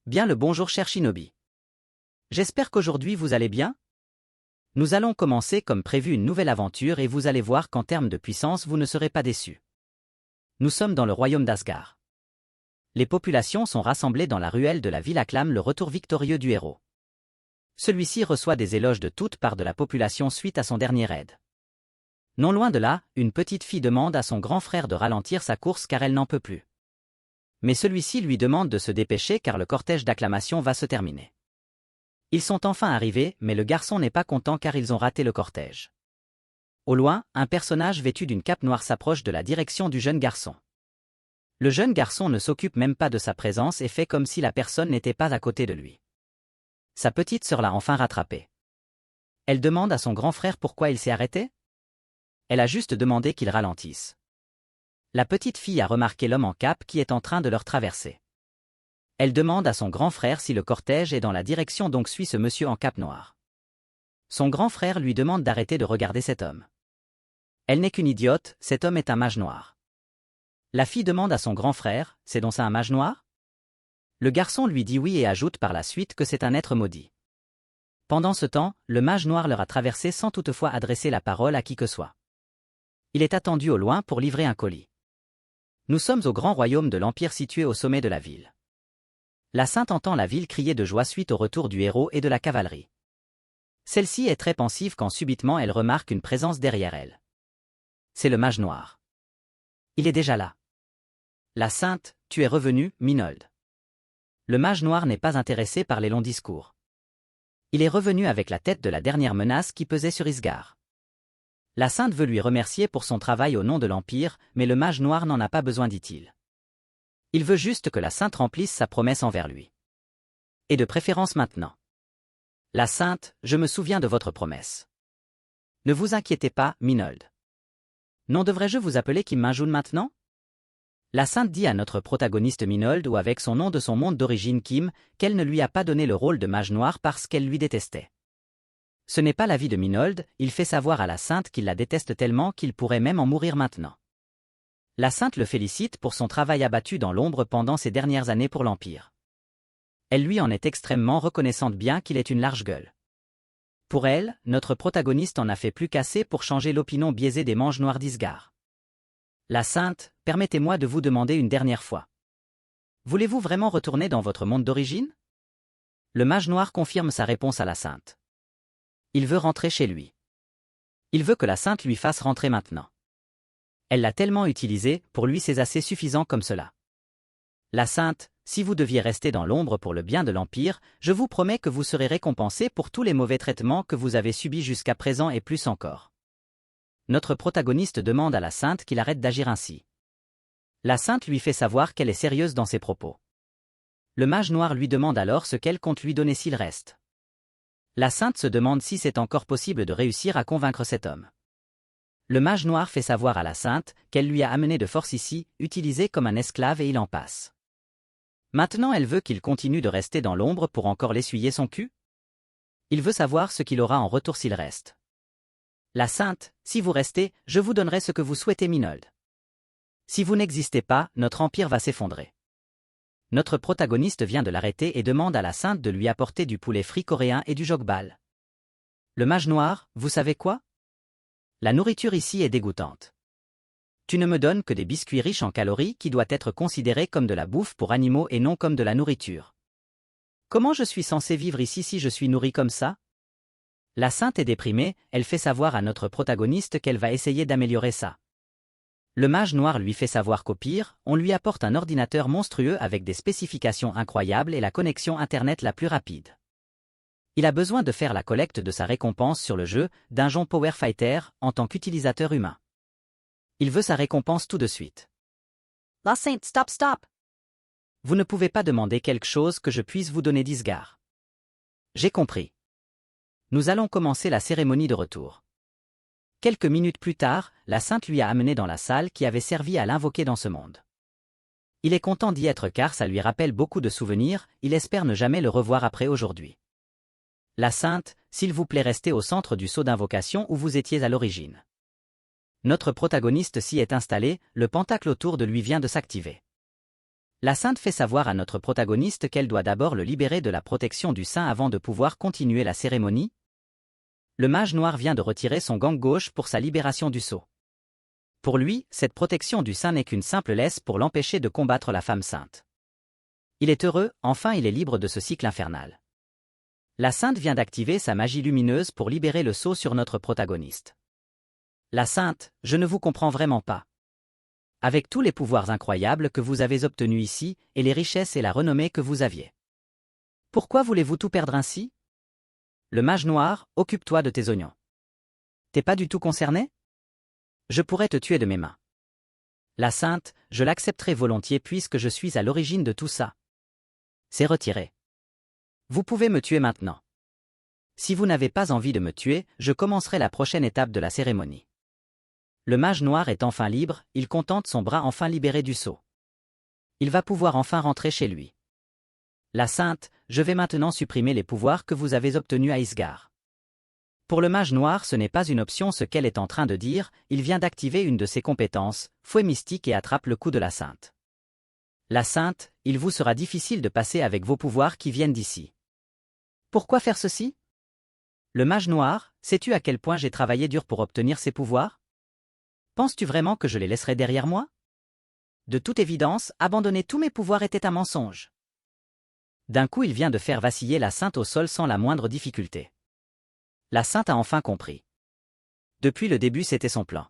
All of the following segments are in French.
Bien le bonjour cher Shinobi. J'espère qu'aujourd'hui vous allez bien. Nous allons commencer comme prévu une nouvelle aventure et vous allez voir qu'en termes de puissance vous ne serez pas déçus. Nous sommes dans le royaume d'Asgard. Les populations sont rassemblées dans la ruelle de la ville acclament le retour victorieux du héros. Celui-ci reçoit des éloges de toutes parts de la population suite à son dernier raid. Non loin de là, une petite fille demande à son grand frère de ralentir sa course car elle n'en peut plus. Mais celui-ci lui demande de se dépêcher car le cortège d'acclamation va se terminer. Ils sont enfin arrivés, mais le garçon n'est pas content car ils ont raté le cortège. Au loin, un personnage vêtu d'une cape noire s'approche de la direction du jeune garçon. Le jeune garçon ne s'occupe même pas de sa présence et fait comme si la personne n'était pas à côté de lui. Sa petite sœur l'a enfin rattrapé. Elle demande à son grand frère pourquoi il s'est arrêté. Elle a juste demandé qu'il ralentisse. La petite fille a remarqué l'homme en cape qui est en train de leur traverser. Elle demande à son grand frère si le cortège est dans la direction donc suit ce monsieur en cape noire. Son grand frère lui demande d'arrêter de regarder cet homme. Elle n'est qu'une idiote, cet homme est un mage noir. La fille demande à son grand frère, c'est donc ça un mage noir? Le garçon lui dit oui et ajoute par la suite que c'est un être maudit. Pendant ce temps, le mage noir leur a traversé sans toutefois adresser la parole à qui que soit. Il est attendu au loin pour livrer un colis. Nous sommes au grand royaume de l'Empire situé au sommet de la ville. La Sainte entend la ville crier de joie suite au retour du héros et de la cavalerie. Celle-ci est très pensive quand subitement elle remarque une présence derrière elle. C'est le mage noir. Il est déjà là. La Sainte, tu es revenu, Minold. Le mage noir n'est pas intéressé par les longs discours. Il est revenu avec la tête de la dernière menace qui pesait sur Isgard. La Sainte veut lui remercier pour son travail au nom de l'Empire, mais le mage noir n'en a pas besoin, dit-il. Il veut juste que la Sainte remplisse sa promesse envers lui. Et de préférence maintenant. La Sainte, je me souviens de votre promesse. Ne vous inquiétez pas, Minold. Non, devrais-je vous appeler Kim Minjun maintenant? La Sainte dit à notre protagoniste Minold ou avec son nom de son monde d'origine Kim, qu'elle ne lui a pas donné le rôle de mage noir parce qu'elle lui détestait. Ce n'est pas l'avis de Minold, il fait savoir à la Sainte qu'il la déteste tellement qu'il pourrait même en mourir maintenant. La Sainte le félicite pour son travail abattu dans l'ombre pendant ces dernières années pour l'Empire. Elle lui en est extrêmement reconnaissante bien qu'il ait une large gueule. Pour elle, notre protagoniste en a fait plus qu'assez pour changer l'opinion biaisée des manges noirs d'Isgard. La Sainte, permettez-moi de vous demander une dernière fois. Voulez-vous vraiment retourner dans votre monde d'origine? Le mage noir confirme sa réponse à la Sainte. Il veut rentrer chez lui. Il veut que la Sainte lui fasse rentrer maintenant. Elle l'a tellement utilisé, pour lui c'est assez suffisant comme cela. La Sainte, si vous deviez rester dans l'ombre pour le bien de l'Empire, je vous promets que vous serez récompensé pour tous les mauvais traitements que vous avez subis jusqu'à présent et plus encore. Notre protagoniste demande à la Sainte qu'il arrête d'agir ainsi. La Sainte lui fait savoir qu'elle est sérieuse dans ses propos. Le mage noir lui demande alors ce qu'elle compte lui donner s'il reste. La Sainte se demande si c'est encore possible de réussir à convaincre cet homme. Le mage noir fait savoir à la Sainte qu'elle lui a amené de force ici, utilisé comme un esclave et il en passe. Maintenant elle veut qu'il continue de rester dans l'ombre pour encore l'essuyer son cul? Il veut savoir ce qu'il aura en retour s'il reste. La Sainte, si vous restez, je vous donnerai ce que vous souhaitez, Minold. Si vous n'existez pas, notre empire va s'effondrer. Notre protagoniste vient de l'arrêter et demande à la Sainte de lui apporter du poulet frit coréen et du jokbal. Le mage noir, vous savez quoi? La nourriture ici est dégoûtante. Tu ne me donnes que des biscuits riches en calories qui doivent être considérés comme de la bouffe pour animaux et non comme de la nourriture. Comment je suis censé vivre ici si je suis nourri comme ça? La Sainte est déprimée, elle fait savoir à notre protagoniste qu'elle va essayer d'améliorer ça. Le mage noir lui fait savoir qu'au pire, on lui apporte un ordinateur monstrueux avec des spécifications incroyables et la connexion Internet la plus rapide. Il a besoin de faire la collecte de sa récompense sur le jeu Dungeon Power Fighter en tant qu'utilisateur humain. Il veut sa récompense tout de suite. La Sainte, stop! Vous ne pouvez pas demander quelque chose que je puisse vous donner d'Isgard. J'ai compris. Nous allons commencer la cérémonie de retour. Quelques minutes plus tard, la Sainte lui a amené dans la salle qui avait servi à l'invoquer dans ce monde. Il est content d'y être car ça lui rappelle beaucoup de souvenirs, il espère ne jamais le revoir après aujourd'hui. La Sainte, s'il vous plaît restez au centre du sceau d'invocation où vous étiez à l'origine. Notre protagoniste s'y est installé, le pentacle autour de lui vient de s'activer. La sainte fait savoir à notre protagoniste qu'elle doit d'abord le libérer de la protection du saint avant de pouvoir continuer la cérémonie. Le mage noir vient de retirer son gant gauche pour sa libération du sceau. Pour lui, cette protection du saint n'est qu'une simple laisse pour l'empêcher de combattre la femme sainte. Il est heureux, enfin il est libre de ce cycle infernal. La sainte vient d'activer sa magie lumineuse pour libérer le sceau sur notre protagoniste. La sainte, je ne vous comprends vraiment pas. Avec tous les pouvoirs incroyables que vous avez obtenus ici, et les richesses et la renommée que vous aviez. Pourquoi voulez-vous tout perdre ainsi? Le mage noir, occupe-toi de tes oignons. T'es pas du tout concerné? Je pourrais te tuer de mes mains. La sainte, je l'accepterai volontiers puisque je suis à l'origine de tout ça. C'est retiré. Vous pouvez me tuer maintenant. Si vous n'avez pas envie de me tuer, je commencerai la prochaine étape de la cérémonie. Le mage noir est enfin libre, il contente son bras enfin libéré du sceau. Il va pouvoir enfin rentrer chez lui. La sainte, je vais maintenant supprimer les pouvoirs que vous avez obtenus à Isgard. Pour le mage noir, ce n'est pas une option ce qu'elle est en train de dire, il vient d'activer une de ses compétences, fouet mystique et attrape le cou de la sainte. La sainte, il vous sera difficile de passer avec vos pouvoirs qui viennent d'ici. Pourquoi faire ceci? Le mage noir, sais-tu à quel point j'ai travaillé dur pour obtenir ces pouvoirs? Penses-tu vraiment que je les laisserai derrière moi? De toute évidence, abandonner tous mes pouvoirs était un mensonge. D'un coup il vient de faire vaciller la sainte au sol sans la moindre difficulté. La sainte a enfin compris. Depuis le début c'était son plan.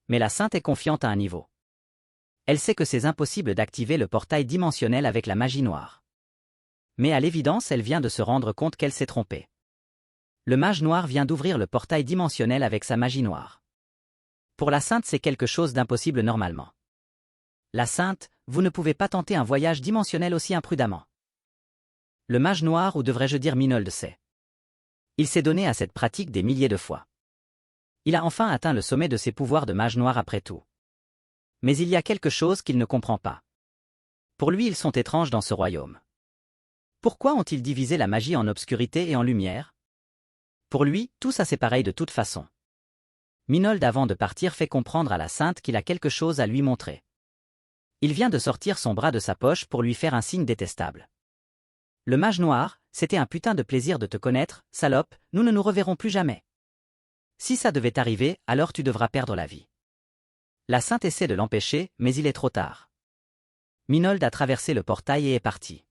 Mais la sainte est confiante à un niveau. Elle sait que c'est impossible d'activer le portail dimensionnel avec la magie noire. Mais à l'évidence elle vient de se rendre compte qu'elle s'est trompée. Le mage noir vient d'ouvrir le portail dimensionnel avec sa magie noire. Pour la sainte c'est quelque chose d'impossible normalement. La sainte, vous ne pouvez pas tenter un voyage dimensionnel aussi imprudemment. Le mage noir, ou devrais-je dire Minold, sait. Il s'est donné à cette pratique des milliers de fois. Il a enfin atteint le sommet de ses pouvoirs de mage noir après tout. Mais il y a quelque chose qu'il ne comprend pas. Pour lui ils sont étranges dans ce royaume. Pourquoi ont-ils divisé la magie en obscurité et en lumière? Pour lui, tout ça c'est pareil de toute façon. Minold avant de partir fait comprendre à la sainte qu'il a quelque chose à lui montrer. Il vient de sortir son bras de sa poche pour lui faire un signe détestable. Le mage noir, c'était un putain de plaisir de te connaître, salope, nous ne nous reverrons plus jamais. Si ça devait arriver, alors tu devras perdre la vie. La sainte essaie de l'empêcher, mais il est trop tard. Minold a traversé le portail et est parti.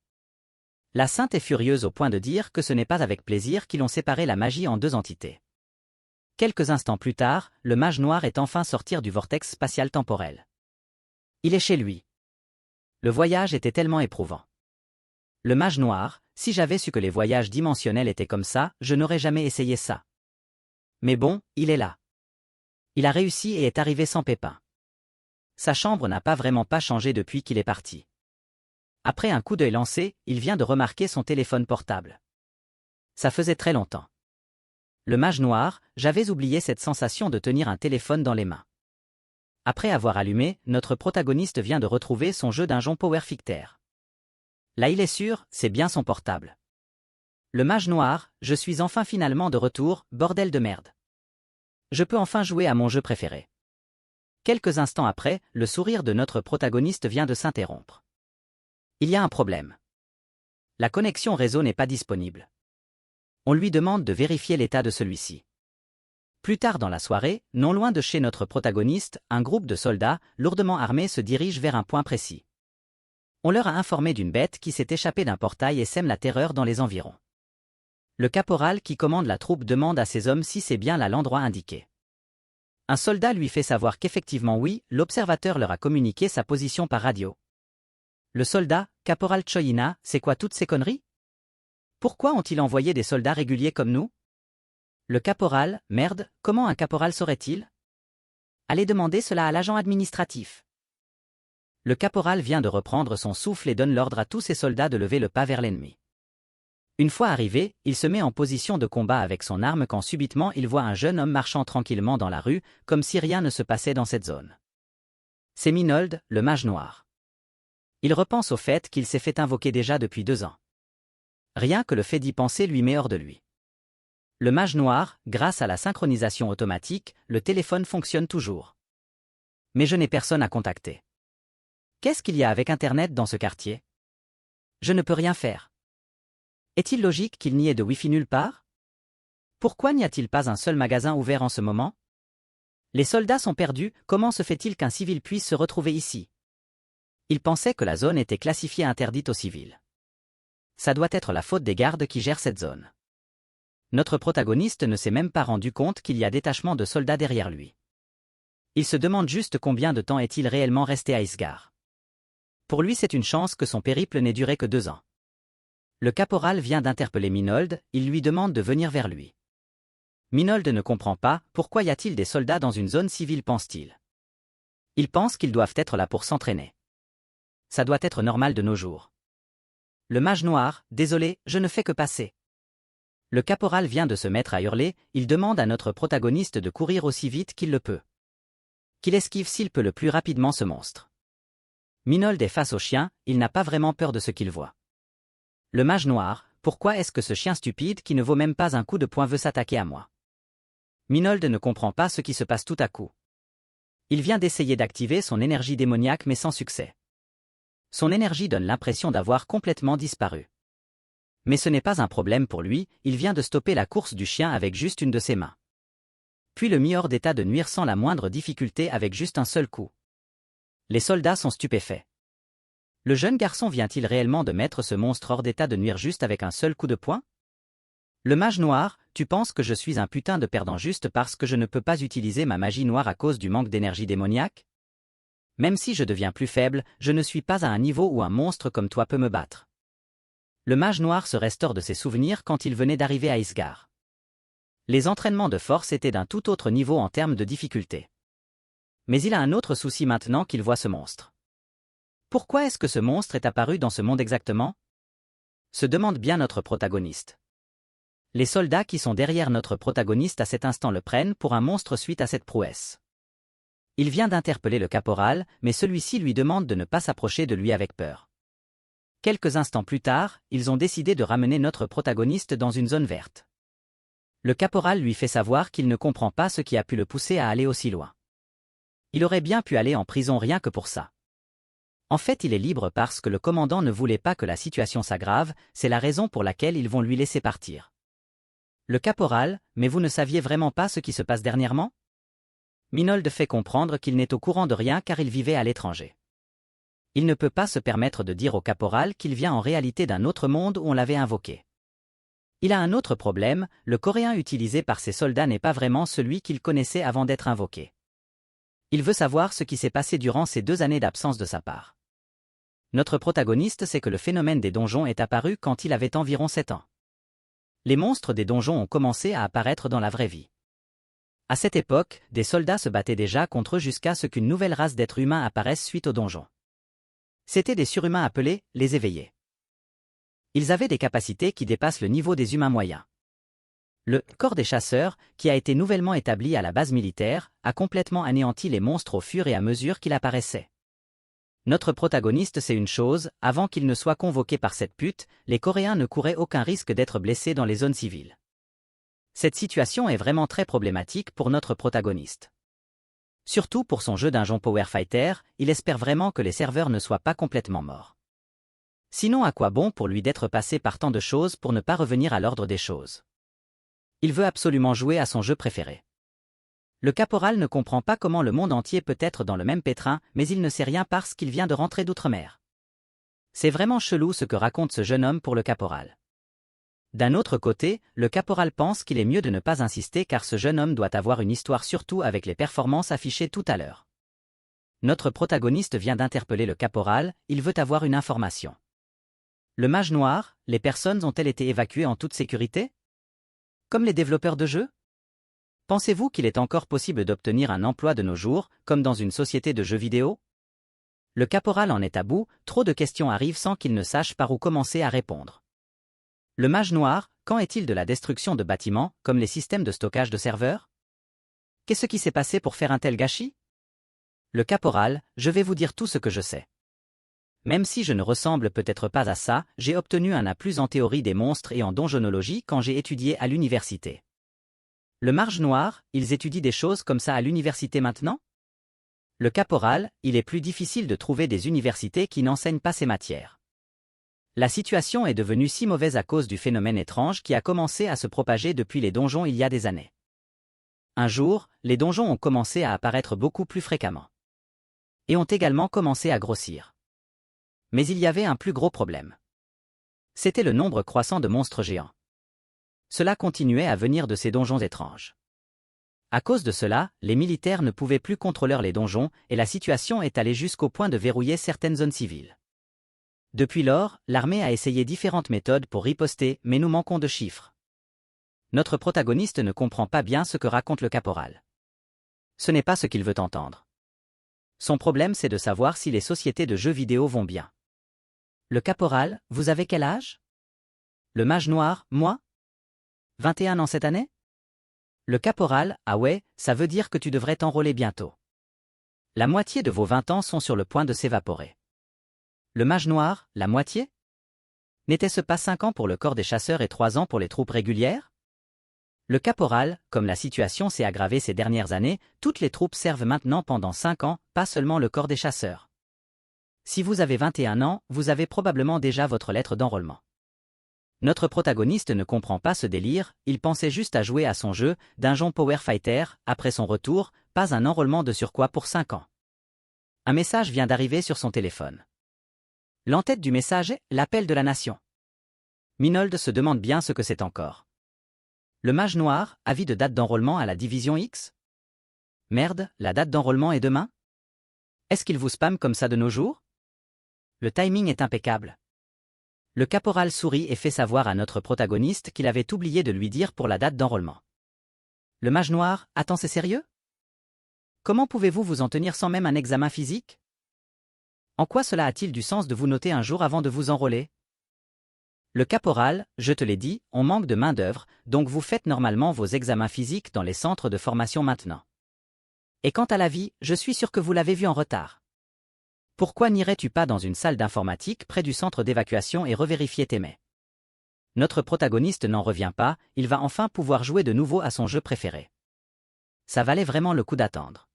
La sainte est furieuse au point de dire que ce n'est pas avec plaisir qu'ils ont séparé la magie en deux entités. Quelques instants plus tard, le mage noir est enfin sorti du vortex spatial temporel. Il est chez lui. Le voyage était tellement éprouvant. Le mage noir, si j'avais su que les voyages dimensionnels étaient comme ça, je n'aurais jamais essayé ça. Mais bon, il est là. Il a réussi et est arrivé sans pépin. Sa chambre n'a pas vraiment changé depuis qu'il est parti. Après un coup d'œil lancé, il vient de remarquer son téléphone portable. Ça faisait très longtemps. Le mage noir, j'avais oublié cette sensation de tenir un téléphone dans les mains. Après avoir allumé, notre protagoniste vient de retrouver son jeu d'un Power Ficter. Là il est sûr, c'est bien son portable. Le mage noir, je suis enfin finalement de retour, bordel de merde. Je peux enfin jouer à mon jeu préféré. Quelques instants après, le sourire de notre protagoniste vient de s'interrompre. Il y a un problème. La connexion réseau n'est pas disponible. On lui demande de vérifier l'état de celui-ci. Plus tard dans la soirée, non loin de chez notre protagoniste, un groupe de soldats, lourdement armés se dirige vers un point précis. On leur a informé d'une bête qui s'est échappée d'un portail et sème la terreur dans les environs. Le caporal qui commande la troupe demande à ses hommes si c'est bien là l'endroit indiqué. Un soldat lui fait savoir qu'effectivement oui, l'observateur leur a communiqué sa position par radio. Le soldat, caporal Choyina, c'est quoi toutes ces conneries? Pourquoi ont-ils envoyé des soldats réguliers comme nous? Le caporal, merde, comment un caporal saurait-il? Allez demander cela à l'agent administratif. Le caporal vient de reprendre son souffle et donne l'ordre à tous ses soldats de lever le pas vers l'ennemi. Une fois arrivé, il se met en position de combat avec son arme quand subitement il voit un jeune homme marchant tranquillement dans la rue, comme si rien ne se passait dans cette zone. C'est Minold, le mage noir. Il repense au fait qu'il s'est fait invoquer déjà depuis 2 ans. Rien que le fait d'y penser lui met hors de lui. Le mage noir, grâce à la synchronisation automatique, le téléphone fonctionne toujours. Mais je n'ai personne à contacter. Qu'est-ce qu'il y a avec Internet dans ce quartier? Je ne peux rien faire. Est-il logique qu'il n'y ait de Wi-Fi nulle part? Pourquoi n'y a-t-il pas un seul magasin ouvert en ce moment? Les soldats sont perdus, comment se fait-il qu'un civil puisse se retrouver ici? Ils pensaient que la zone était classifiée interdite aux civils. Ça doit être la faute des gardes qui gèrent cette zone. Notre protagoniste ne s'est même pas rendu compte qu'il y a détachement de soldats derrière lui. Il se demande juste combien de temps est-il réellement resté à Isgard. Pour lui, c'est une chance que son périple n'ait duré que 2 ans. Le caporal vient d'interpeller Minold, il lui demande de venir vers lui. Minold ne comprend pas, pourquoi y a-t-il des soldats dans une zone civile, pense-t-il. Il pense qu'ils doivent être là pour s'entraîner. Ça doit être normal de nos jours. Le mage noir, désolé, je ne fais que passer. Le caporal vient de se mettre à hurler, il demande à notre protagoniste de courir aussi vite qu'il le peut. Qu'il esquive s'il peut le plus rapidement ce monstre. Minold est face au chien, il n'a pas vraiment peur de ce qu'il voit. Le mage noir, pourquoi est-ce que ce chien stupide qui ne vaut même pas un coup de poing veut s'attaquer à moi? Minold ne comprend pas ce qui se passe tout à coup. Il vient d'essayer d'activer son énergie démoniaque mais sans succès. Son énergie donne l'impression d'avoir complètement disparu. Mais ce n'est pas un problème pour lui, il vient de stopper la course du chien avec juste une de ses mains. Puis le mit hors d'état de nuire sans la moindre difficulté avec juste un seul coup. Les soldats sont stupéfaits. Le jeune garçon vient-il réellement de mettre ce monstre hors d'état de nuire juste avec un seul coup de poing? Le mage noir, tu penses que je suis un putain de perdant juste parce que je ne peux pas utiliser ma magie noire à cause du manque d'énergie démoniaque? Même si je deviens plus faible, je ne suis pas à un niveau où un monstre comme toi peut me battre. Le mage noir se restaure de ses souvenirs quand il venait d'arriver à Isgard. Les entraînements de force étaient d'un tout autre niveau en termes de difficulté. Mais il a un autre souci maintenant qu'il voit ce monstre. Pourquoi est-ce que ce monstre est apparu dans ce monde exactement? Se demande bien notre protagoniste. Les soldats qui sont derrière notre protagoniste à cet instant le prennent pour un monstre suite à cette prouesse. Il vient d'interpeller le caporal, mais celui-ci lui demande de ne pas s'approcher de lui avec peur. Quelques instants plus tard, ils ont décidé de ramener notre protagoniste dans une zone verte. Le caporal lui fait savoir qu'il ne comprend pas ce qui a pu le pousser à aller aussi loin. Il aurait bien pu aller en prison rien que pour ça. En fait, il est libre parce que le commandant ne voulait pas que la situation s'aggrave, c'est la raison pour laquelle ils vont lui laisser partir. Le caporal, mais vous ne saviez vraiment pas ce qui se passe dernièrement? Minold fait comprendre qu'il n'est au courant de rien car il vivait à l'étranger. Il ne peut pas se permettre de dire au caporal qu'il vient en réalité d'un autre monde où on l'avait invoqué. Il a un autre problème, le coréen utilisé par ses soldats n'est pas vraiment celui qu'il connaissait avant d'être invoqué. Il veut savoir ce qui s'est passé durant ces 2 années d'absence de sa part. Notre protagoniste sait que le phénomène des donjons est apparu quand il avait environ 7 ans. Les monstres des donjons ont commencé à apparaître dans la vraie vie. À cette époque, des soldats se battaient déjà contre eux jusqu'à ce qu'une nouvelle race d'êtres humains apparaisse suite aux donjons. C'étaient des surhumains appelés les éveillés. Ils avaient des capacités qui dépassent le niveau des humains moyens. Le corps des chasseurs, qui a été nouvellement établi à la base militaire, a complètement anéanti les monstres au fur et à mesure qu'il apparaissait. Notre protagoniste sait une chose, avant qu'il ne soit convoqué par cette pute, les Coréens ne couraient aucun risque d'être blessés dans les zones civiles. Cette situation est vraiment très problématique pour notre protagoniste. Surtout pour son jeu Dungeon Power Fighter, il espère vraiment que les serveurs ne soient pas complètement morts. Sinon à quoi bon pour lui d'être passé par tant de choses pour ne pas revenir à l'ordre des choses? Il veut absolument jouer à son jeu préféré. Le caporal ne comprend pas comment le monde entier peut être dans le même pétrin, mais il ne sait rien parce qu'il vient de rentrer d'outre-mer. C'est vraiment chelou ce que raconte ce jeune homme pour le caporal. D'un autre côté, le caporal pense qu'il est mieux de ne pas insister car ce jeune homme doit avoir une histoire surtout avec les performances affichées tout à l'heure. Notre protagoniste vient d'interpeller le caporal, il veut avoir une information. Le mage noir, les personnes ont-elles été évacuées en toute sécurité? Comme les développeurs de jeux? Pensez-vous qu'il est encore possible d'obtenir un emploi de nos jours, comme dans une société de jeux vidéo? Le caporal en est à bout, trop de questions arrivent sans qu'il ne sache par où commencer à répondre. Le mage noir, qu'en est-il de la destruction de bâtiments, comme les systèmes de stockage de serveurs? Qu'est-ce qui s'est passé pour faire un tel gâchis? Le caporal, je vais vous dire tout ce que je sais. Même si je ne ressemble peut-être pas à ça, j'ai obtenu un A+ en théorie des monstres et en donjonologie quand j'ai étudié à l'université. Le mage noir, ils étudient des choses comme ça à l'université maintenant? Le caporal, il est plus difficile de trouver des universités qui n'enseignent pas ces matières. La situation est devenue si mauvaise à cause du phénomène étrange qui a commencé à se propager depuis les donjons il y a des années. Un jour, les donjons ont commencé à apparaître beaucoup plus fréquemment. Et ont également commencé à grossir. Mais il y avait un plus gros problème. C'était le nombre croissant de monstres géants. Cela continuait à venir de ces donjons étranges. À cause de cela, les militaires ne pouvaient plus contrôler les donjons et la situation est allée jusqu'au point de verrouiller certaines zones civiles. Depuis lors, l'armée a essayé différentes méthodes pour riposter, mais nous manquons de chiffres. Notre protagoniste ne comprend pas bien ce que raconte le caporal. Ce n'est pas ce qu'il veut entendre. Son problème c'est de savoir si les sociétés de jeux vidéo vont bien. Le caporal, vous avez quel âge? Le mage noir, moi? 21 ans cette année? Le caporal, ah ouais, ça veut dire que tu devrais t'enrôler bientôt. La moitié de vos 20 ans sont sur le point de s'évaporer. Le mage noir, la moitié? N'était-ce pas 5 ans pour le corps des chasseurs et 3 ans pour les troupes régulières? Le caporal, comme la situation s'est aggravée ces dernières années, toutes les troupes servent maintenant pendant 5 ans, pas seulement le corps des chasseurs. Si vous avez 21 ans, vous avez probablement déjà votre lettre d'enrôlement. Notre protagoniste ne comprend pas ce délire, il pensait juste à jouer à son jeu, Dungeon Power Fighter, après son retour, pas un enrôlement de surcroît pour 5 ans. Un message vient d'arriver sur son téléphone. L'entête du message est « L'appel de la nation ». Minold se demande bien ce que c'est encore. Le mage noir, avis de date d'enrôlement à la division X? Merde, la date d'enrôlement est demain? Est-ce qu'il vous spamme comme ça de nos jours? Le timing est impeccable. Le caporal sourit et fait savoir à notre protagoniste qu'il avait oublié de lui dire pour la date d'enrôlement. Le mage noir, attends, c'est sérieux? Comment pouvez-vous vous en tenir sans même un examen physique? En quoi cela a-t-il du sens de vous noter un jour avant de vous enrôler? Le caporal, je te l'ai dit, on manque de main-d'œuvre, donc vous faites normalement vos examens physiques dans les centres de formation maintenant. Et quant à la vie, je suis sûr que vous l'avez vu en retard. Pourquoi n'irais-tu pas dans une salle d'informatique près du centre d'évacuation et revérifier tes mets? Notre protagoniste n'en revient pas, il va enfin pouvoir jouer de nouveau à son jeu préféré. Ça valait vraiment le coup d'attendre.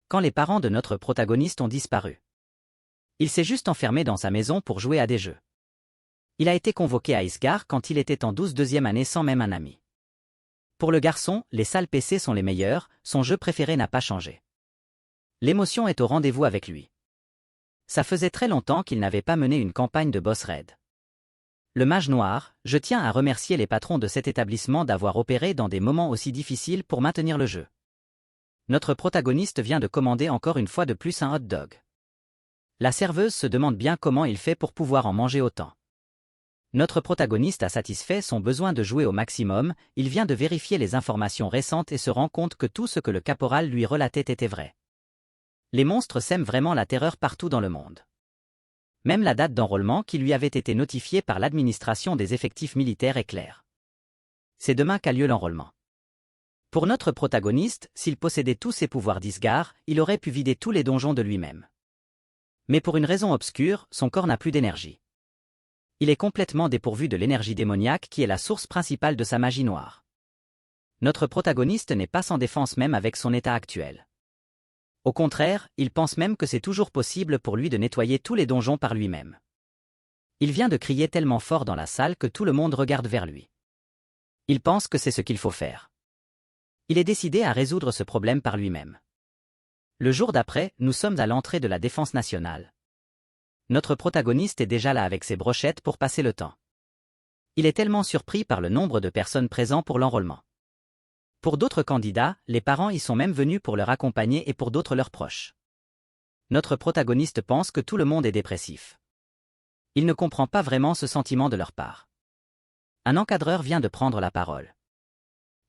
Quand les parents de notre protagoniste ont disparu. Il s'est juste enfermé dans sa maison pour jouer à des jeux. Il a été convoqué à Isgard quand il était en 12e année sans même un ami. Pour le garçon, les salles PC sont les meilleures, son jeu préféré n'a pas changé. L'émotion est au rendez-vous avec lui. Ça faisait très longtemps qu'il n'avait pas mené une campagne de boss raid. Le mage noir, je tiens à remercier les patrons de cet établissement d'avoir opéré dans des moments aussi difficiles pour maintenir le jeu. Notre protagoniste vient de commander encore une fois de plus un hot dog. La serveuse se demande bien comment il fait pour pouvoir en manger autant. Notre protagoniste a satisfait son besoin de jouer au maximum, il vient de vérifier les informations récentes et se rend compte que tout ce que le caporal lui relatait était vrai. Les monstres sèment vraiment la terreur partout dans le monde. Même la date d'enrôlement qui lui avait été notifiée par l'administration des effectifs militaires est claire. C'est demain qu'a lieu l'enrôlement. Pour notre protagoniste, s'il possédait tous ses pouvoirs d'Isgard, il aurait pu vider tous les donjons de lui-même. Mais pour une raison obscure, son corps n'a plus d'énergie. Il est complètement dépourvu de l'énergie démoniaque qui est la source principale de sa magie noire. Notre protagoniste n'est pas sans défense même avec son état actuel. Au contraire, il pense même que c'est toujours possible pour lui de nettoyer tous les donjons par lui-même. Il vient de crier tellement fort dans la salle que tout le monde regarde vers lui. Il pense que c'est ce qu'il faut faire. Il est décidé à résoudre ce problème par lui-même. Le jour d'après, nous sommes à l'entrée de la Défense nationale. Notre protagoniste est déjà là avec ses brochettes pour passer le temps. Il est tellement surpris par le nombre de personnes présentes pour l'enrôlement. Pour d'autres candidats, les parents y sont même venus pour leur accompagner et pour d'autres leurs proches. Notre protagoniste pense que tout le monde est dépressif. Il ne comprend pas vraiment ce sentiment de leur part. Un encadreur vient de prendre la parole.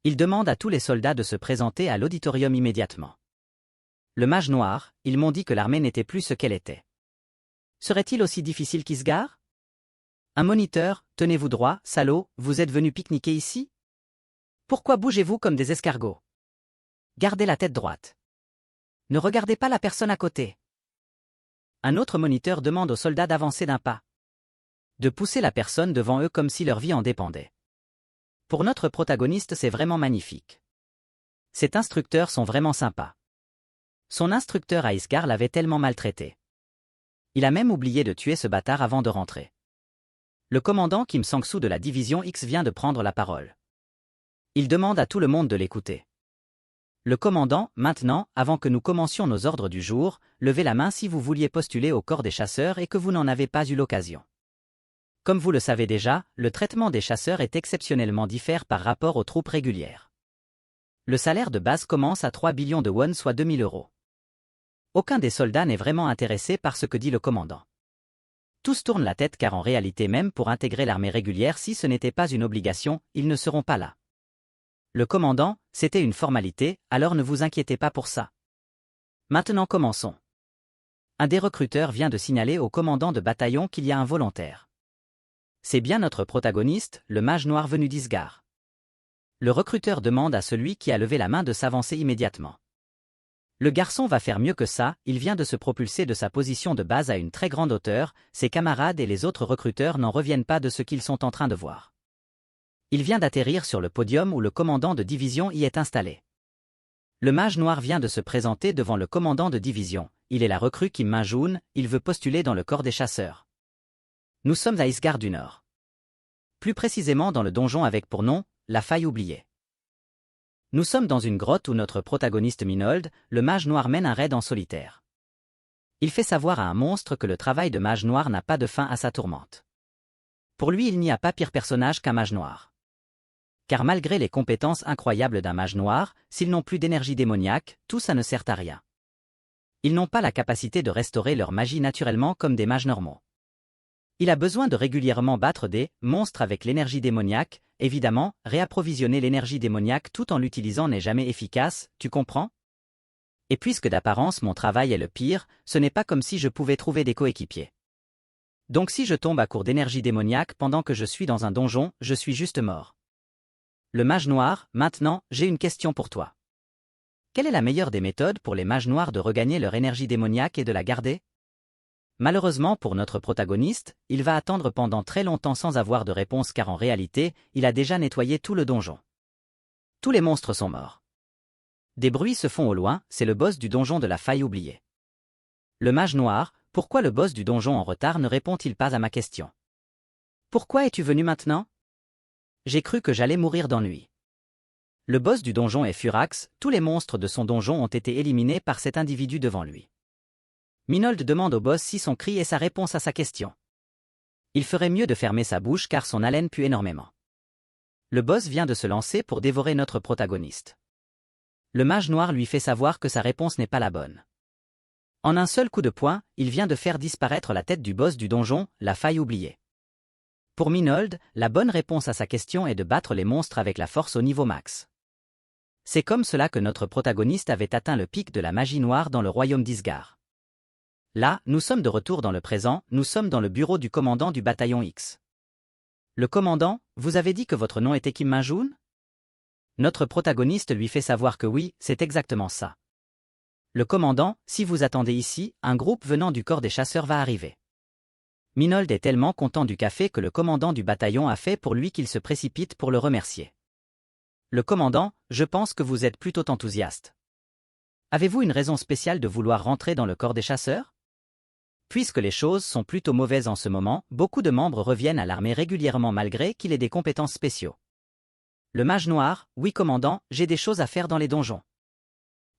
Il demande à tous les soldats de se présenter à l'auditorium immédiatement. Le mage noir, ils m'ont dit que l'armée n'était plus ce qu'elle était. Serait-il aussi difficile qu'Isgard? Un moniteur, tenez-vous droit, salaud, vous êtes venu pique-niquer ici? Pourquoi bougez-vous comme des escargots? Gardez la tête droite. Ne regardez pas la personne à côté. Un autre moniteur demande aux soldats d'avancer d'un pas. De pousser la personne devant eux comme si leur vie en dépendait. Pour notre protagoniste, c'est vraiment magnifique. Ces instructeurs sont vraiment sympas. Son instructeur à Isgard l'avait tellement maltraité. Il a même oublié de tuer ce bâtard avant de rentrer. Le commandant Kim Sang-soo de la division X vient de prendre la parole. Il demande à tout le monde de l'écouter. Le commandant, maintenant, avant que nous commencions nos ordres du jour, levez la main si vous vouliez postuler au corps des chasseurs et que vous n'en avez pas eu l'occasion. Comme vous le savez déjà, le traitement des chasseurs est exceptionnellement différent par rapport aux troupes régulières. Le salaire de base commence à 3 billions de won, soit 2000 euros. Aucun des soldats n'est vraiment intéressé par ce que dit le commandant. Tous tournent la tête car en réalité même pour intégrer l'armée régulière si ce n'était pas une obligation, ils ne seront pas là. Le commandant, c'était une formalité, alors ne vous inquiétez pas pour ça. Maintenant commençons. Un des recruteurs vient de signaler au commandant de bataillon qu'il y a un volontaire. C'est bien notre protagoniste, le mage noir venu d'Isgard. Le recruteur demande à celui qui a levé la main de s'avancer immédiatement. Le garçon va faire mieux que ça, il vient de se propulser de sa position de base à une très grande hauteur, ses camarades et les autres recruteurs n'en reviennent pas de ce qu'ils sont en train de voir. Il vient d'atterrir sur le podium où le commandant de division y est installé. Le mage noir vient de se présenter devant le commandant de division, il est la recrue Kim Min-joon, il veut postuler dans le corps des chasseurs. Nous sommes à Isgard du Nord. Plus précisément dans le donjon avec pour nom, la faille oubliée. Nous sommes dans une grotte où notre protagoniste Minold, le mage noir mène un raid en solitaire. Il fait savoir à un monstre que le travail de mage noir n'a pas de fin à sa tourmente. Pour lui il n'y a pas pire personnage qu'un mage noir. Car malgré les compétences incroyables d'un mage noir, s'ils n'ont plus d'énergie démoniaque, tout ça ne sert à rien. Ils n'ont pas la capacité de restaurer leur magie naturellement comme des mages normaux. Il a besoin de régulièrement battre des monstres avec l'énergie démoniaque, évidemment, réapprovisionner l'énergie démoniaque tout en l'utilisant n'est jamais efficace, tu comprends? Et puisque d'apparence mon travail est le pire, ce n'est pas comme si je pouvais trouver des coéquipiers. Donc si je tombe à court d'énergie démoniaque pendant que je suis dans un donjon, je suis juste mort. Le mage noir, maintenant, j'ai une question pour toi. Quelle est la meilleure des méthodes pour les mages noirs de regagner leur énergie démoniaque et de la garder? Malheureusement pour notre protagoniste, il va attendre pendant très longtemps sans avoir de réponse car en réalité, il a déjà nettoyé tout le donjon. Tous les monstres sont morts. Des bruits se font au loin, c'est le boss du donjon de la faille oubliée. Le mage noir, pourquoi le boss du donjon en retard ne répond-il pas à ma question? Pourquoi es-tu venu maintenant? J'ai cru que j'allais mourir d'ennui. Le boss du donjon est Furax, tous les monstres de son donjon ont été éliminés par cet individu devant lui. Minold demande au boss si son cri est sa réponse à sa question. Il ferait mieux de fermer sa bouche car son haleine pue énormément. Le boss vient de se lancer pour dévorer notre protagoniste. Le mage noir lui fait savoir que sa réponse n'est pas la bonne. En un seul coup de poing, il vient de faire disparaître la tête du boss du donjon, la faille oubliée. Pour Minold, la bonne réponse à sa question est de battre les monstres avec la force au niveau max. C'est comme cela que notre protagoniste avait atteint le pic de la magie noire dans le royaume d'Isgard. Là, nous sommes de retour dans le présent, nous sommes dans le bureau du commandant du bataillon X. Le commandant, vous avez dit que votre nom était Kim Min-joon? Notre protagoniste lui fait savoir que oui, c'est exactement ça. Le commandant, si vous attendez ici, un groupe venant du corps des chasseurs va arriver. Minold est tellement content du café que le commandant du bataillon a fait pour lui qu'il se précipite pour le remercier. Le commandant, je pense que vous êtes plutôt enthousiaste. Avez-vous une raison spéciale de vouloir rentrer dans le corps des chasseurs? Puisque les choses sont plutôt mauvaises en ce moment, beaucoup de membres reviennent à l'armée régulièrement malgré qu'il ait des compétences spéciaux. Le mage noir, oui commandant, j'ai des choses à faire dans les donjons.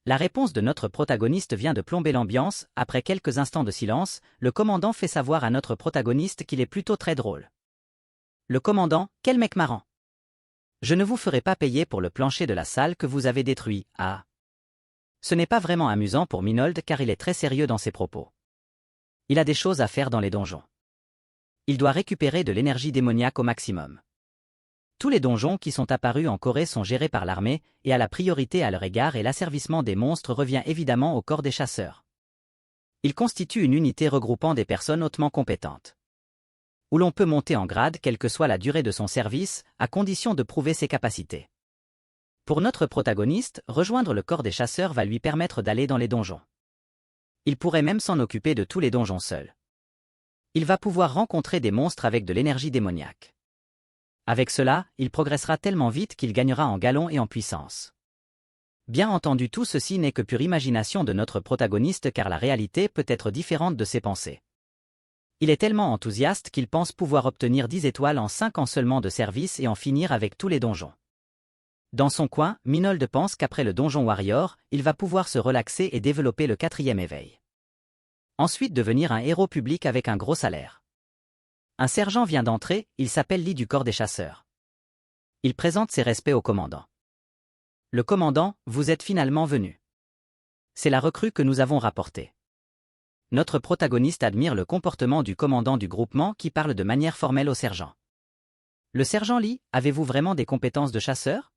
La réponse de notre protagoniste vient de plomber l'ambiance, après quelques instants de silence, le commandant fait savoir à notre protagoniste qu'il est plutôt très drôle. Le commandant, quel mec marrant. Je ne vous ferai pas payer pour le plancher de la salle que vous avez détruit, ah. Ce n'est pas vraiment amusant pour Minold car il est très sérieux dans ses propos. Il a des choses à faire dans les donjons. Il doit récupérer de l'énergie démoniaque au maximum. Tous les donjons qui sont apparus en Corée sont gérés par l'armée, et à la priorité à leur égard et l'asservissement des monstres revient évidemment au corps des chasseurs. Ils constituent une unité regroupant des personnes hautement compétentes. Où l'on peut monter en grade quelle que soit la durée de son service, à condition de prouver ses capacités. Pour notre protagoniste, rejoindre le corps des chasseurs va lui permettre d'aller dans les donjons. Il pourrait même s'en occuper de tous les donjons seul. Il va pouvoir rencontrer des monstres avec de l'énergie démoniaque. Avec cela, il progressera tellement vite qu'il gagnera en galon et en puissance. Bien entendu, tout ceci n'est que pure imagination de notre protagoniste car la réalité peut être différente de ses pensées. Il est tellement enthousiaste qu'il pense pouvoir obtenir 10 étoiles en 5 ans seulement de service et en finir avec tous les donjons. Dans son coin, Minold pense qu'après le donjon Warrior, il va pouvoir se relaxer et développer le 4e éveil. Ensuite devenir un héros public avec un gros salaire. Un sergent vient d'entrer, il s'appelle Lee du corps des chasseurs. Il présente ses respects au commandant. Le commandant, vous êtes finalement venu. C'est la recrue que nous avons rapportée. Notre protagoniste admire le comportement du commandant du groupement qui parle de manière formelle au sergent. Le sergent Lee, avez-vous vraiment des compétences de chasseur?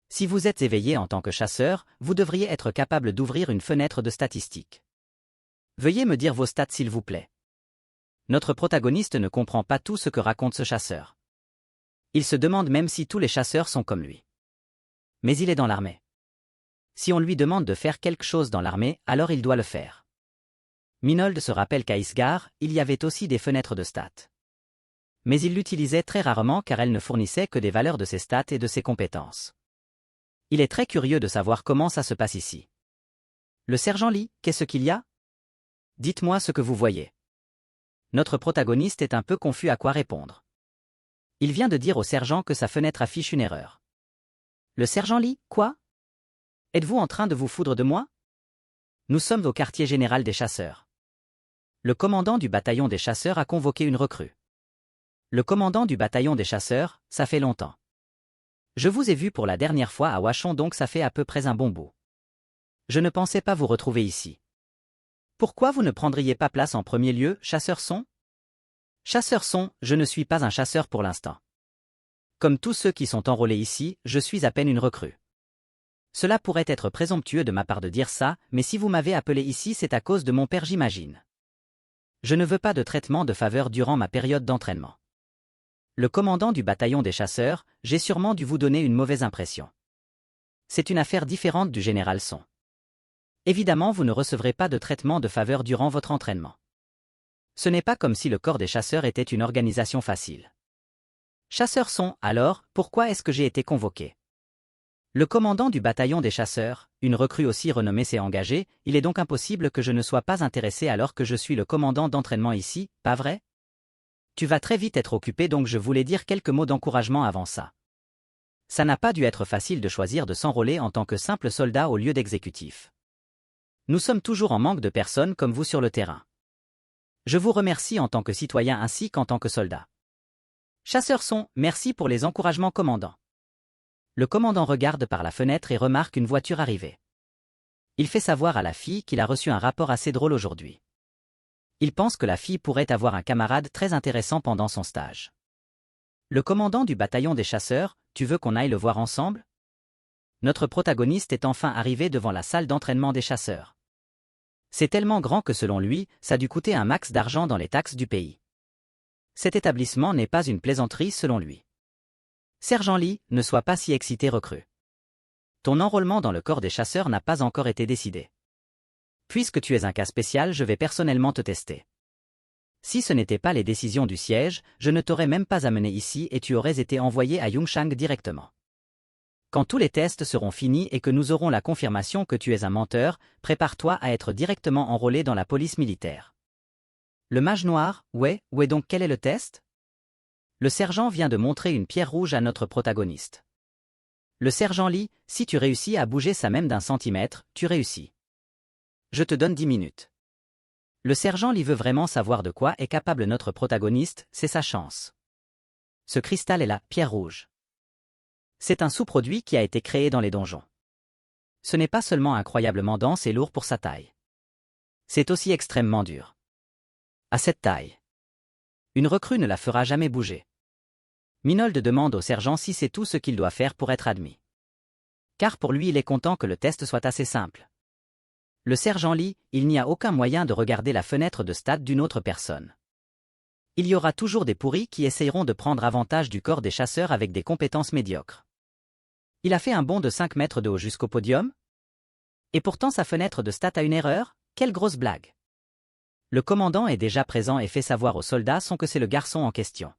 Si vous êtes éveillé en tant que chasseur, vous devriez être capable d'ouvrir une fenêtre de statistiques. Veuillez me dire vos stats s'il vous plaît. Notre protagoniste ne comprend pas tout ce que raconte ce chasseur. Il se demande même si tous les chasseurs sont comme lui. Mais il est dans l'armée. Si on lui demande de faire quelque chose dans l'armée, alors il doit le faire. Minold se rappelle qu'à Isgard, il y avait aussi des fenêtres de stats. Mais il l'utilisait très rarement car elles ne fournissaient que des valeurs de ses stats et de ses compétences. Il est très curieux de savoir comment ça se passe ici. Le sergent Lee, qu'est-ce qu'il y a? Dites-moi ce que vous voyez. Notre protagoniste est un peu confus à quoi répondre. Il vient de dire au sergent que sa fenêtre affiche une erreur. Le sergent Lee, quoi? Êtes-vous en train de vous foudre de moi? Nous sommes au quartier général des chasseurs. Le commandant du bataillon des chasseurs a convoqué une recrue. Le commandant du bataillon des chasseurs, ça fait longtemps. Je vous ai vu pour la dernière fois à Wachon donc ça fait à peu près un bon bout. Je ne pensais pas vous retrouver ici. Pourquoi vous ne prendriez pas place en premier lieu, chasseur son? Chasseur son, je ne suis pas un chasseur pour l'instant. Comme tous ceux qui sont enrôlés ici, je suis à peine une recrue. Cela pourrait être présomptueux de ma part de dire ça, mais si vous m'avez appelé ici c'est à cause de mon père j'imagine. Je ne veux pas de traitement de faveur durant ma période d'entraînement. Le commandant du bataillon des chasseurs, j'ai sûrement dû vous donner une mauvaise impression. C'est une affaire différente du général Son. Évidemment vous ne recevrez pas de traitement de faveur durant votre entraînement. Ce n'est pas comme si le corps des chasseurs était une organisation facile. Chasseurs Son, alors, pourquoi est-ce que j'ai été convoqué? Le commandant du bataillon des chasseurs, une recrue aussi renommée s'est engagée, il est donc impossible que je ne sois pas intéressé alors que je suis le commandant d'entraînement ici, pas vrai? Tu vas très vite être occupé donc je voulais dire quelques mots d'encouragement avant ça. Ça n'a pas dû être facile de choisir de s'enrôler en tant que simple soldat au lieu d'exécutif. Nous sommes toujours en manque de personnes comme vous sur le terrain. Je vous remercie en tant que citoyen ainsi qu'en tant que soldat. Chasseurs Son, merci pour les encouragements commandant. Le commandant regarde par la fenêtre et remarque une voiture arriver. Il fait savoir à la fille qu'il a reçu un rapport assez drôle aujourd'hui. Il pense que la fille pourrait avoir un camarade très intéressant pendant son stage. Le commandant du bataillon des chasseurs, tu veux qu'on aille le voir ensemble? Notre protagoniste est enfin arrivé devant la salle d'entraînement des chasseurs. C'est tellement grand que selon lui, ça a dû coûter un max d'argent dans les taxes du pays. Cet établissement n'est pas une plaisanterie selon lui. Sergent Lee, ne sois pas si excité recrue. Ton enrôlement dans le corps des chasseurs n'a pas encore été décidé. Puisque tu es un cas spécial, je vais personnellement te tester. Si ce n'était pas les décisions du siège, je ne t'aurais même pas amené ici et tu aurais été envoyé à Yongshang directement. Quand tous les tests seront finis et que nous aurons la confirmation que tu es un menteur, prépare-toi à être directement enrôlé dans la police militaire. Le mage noir, ouais, donc quel est le test? Le sergent vient de montrer une pierre rouge à notre protagoniste. Le sergent Lee, si tu réussis à bouger ça même d'1 centimètre, tu réussis. Je te donne 10 minutes. Le sergent Lee veut vraiment savoir de quoi est capable notre protagoniste, c'est sa chance. Ce cristal est la pierre rouge. C'est un sous-produit qui a été créé dans les donjons. Ce n'est pas seulement incroyablement dense et lourd pour sa taille. C'est aussi extrêmement dur. À cette taille, une recrue ne la fera jamais bouger. Minold demande au sergent si c'est tout ce qu'il doit faire pour être admis. Car pour lui il est content que le test soit assez simple. Le sergent Lee, il n'y a aucun moyen de regarder la fenêtre de stats d'une autre personne. Il y aura toujours des pourris qui essayeront de prendre avantage du corps des chasseurs avec des compétences médiocres. Il a fait un bond de 5 mètres de haut jusqu'au podium? Et pourtant sa fenêtre de stats a une erreur? Quelle grosse blague! Le commandant est déjà présent et fait savoir aux soldats que c'est le garçon en question.